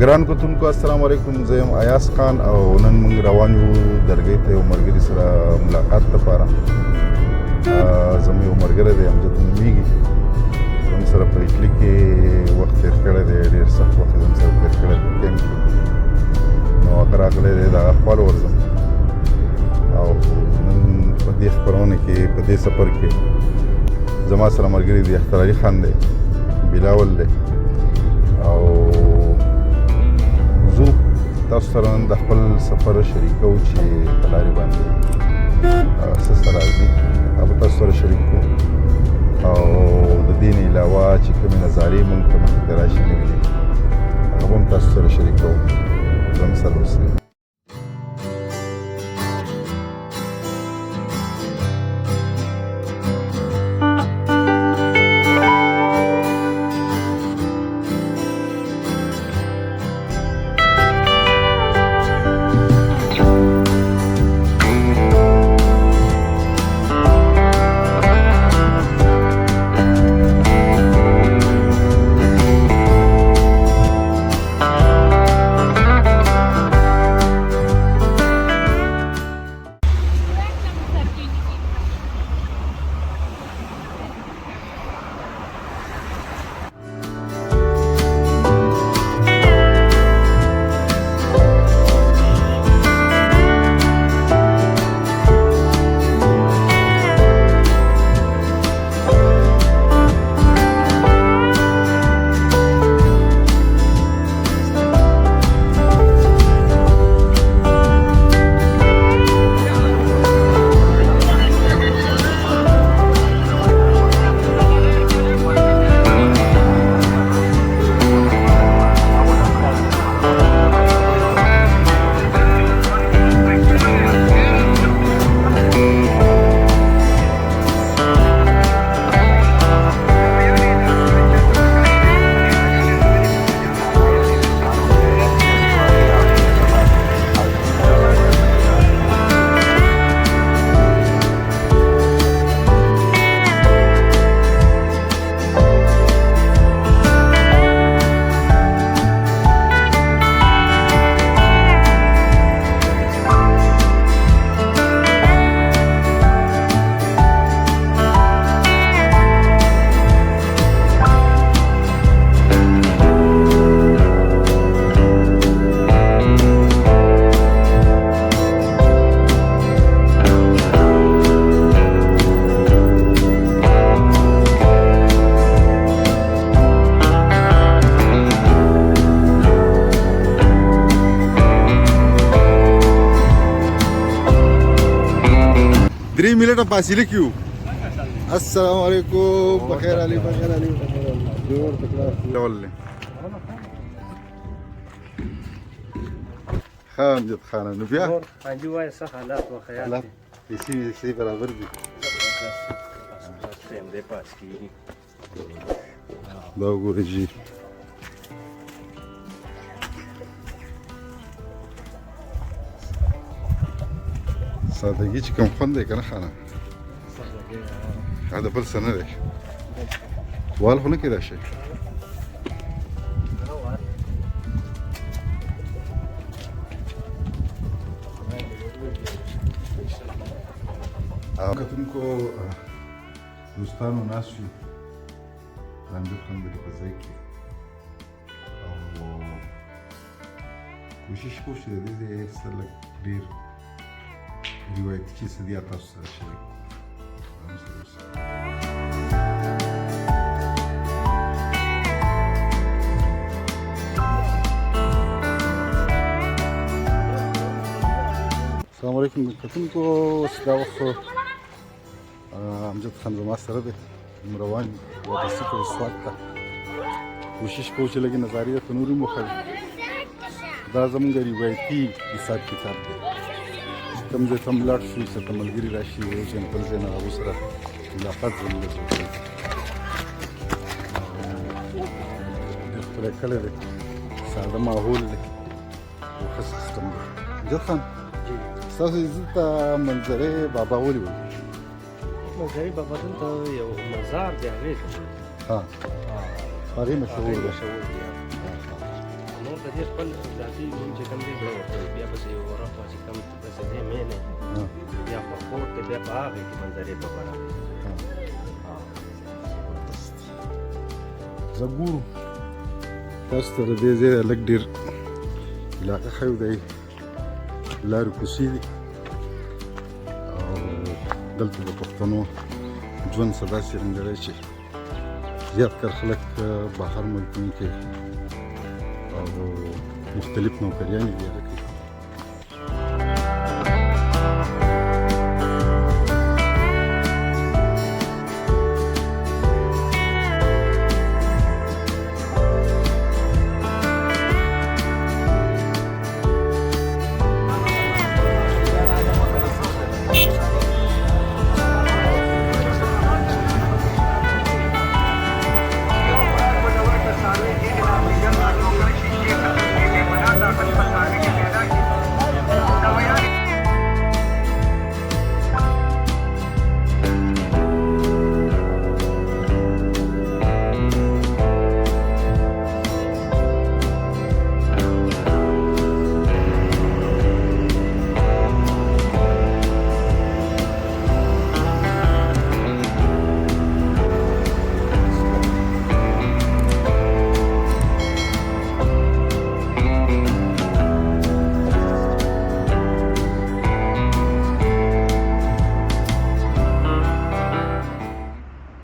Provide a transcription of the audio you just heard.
ګران کتونکو السلام علیکم. زه یم ایاز خان او نن موږ روان یو درګۍ ته یو ملګري سره ملاقات لپاره. زموږ یو ملګری دی امجد نومیږي، زموږ سره په اټلي کې وخت تېر کړی دی، ډېر سخت وخت زموږ سره تېر کړی دی کیمپ کې. نو هغه راغلی دی د هغه خوا ورځم او نن په دې خپرونه کې په دې سفر کې زما سره ملګري دی اختر علي خان دی، بلاول دی او زه تاسو سره نن د خپل سفر شریکو چې په لارې باندې څه څه راځي هغه به تاسو سره شریک کړو او د دې نه علاوه چې کومې نظارې موږ ته مخې ته راشي نوي دي هغه به هم تاسو سره شریکوو. زموږ سره اوسئ. درې منټه فاصله کې وو. السلام علیکم. بخیر علي بخیر علي جوړ تکړه ډول ښه امجد خان نو بیا حاجي وایي څه حالات و خیال حالات پیسې برابر دي ټیم دی پاس کېږي دا وګورئ جي سادگی چې کوم خوند دی که نه خانه دا بل څه نه دی وال خو نه کېدای شي کتونکو دوستانو ناست یو د امجد خان د په ځای کې او کوشش کوو چې د دې ځای څه لږ ډېر روایتي کیسه دي تاسو سره شریک کړو. السلام علیکم کتونکو. اوس دا وخت امجد خان زما سره دی، روان یو واپسي کوو سوات ته. کوشش کوو چې لږې نظارې درته نور هم وښیو. دا زموږ روایتي حساب کتاب دی. کوم ځای ته هم لاړ شو چې ته ملګري راشي یو ځای نه بل ځای نه هغو سره ملاقات زموږ وکړي. ډېر ښکلی کلی دی، ساده ماحول دی او ښه سیسټم دی. امجد خان ستاسو دلته منظرې بابا ولې وایي؟ منظرې بابا دلته یو مزار دی هغې ته ها هغې مشهور دی. مشهور دی نو نو د دې خپل ذاتي نوم چې کوم دی زړه ورکوي بیا پسې یو ورخوا چې کوم پسې دی مینې بیا خو کور ته بیا په هغې کې منظرې په بڼه زه ګورو تاسو ته د دې ځای لږ ډېر علاقه ښیو دی لارې کوڅې دي او دلته د پښتنو ژوند څه داسې رنګړی چې زیات کار خلک بهر ملکونو کې او مختلف نوکریانې دي هغه کوي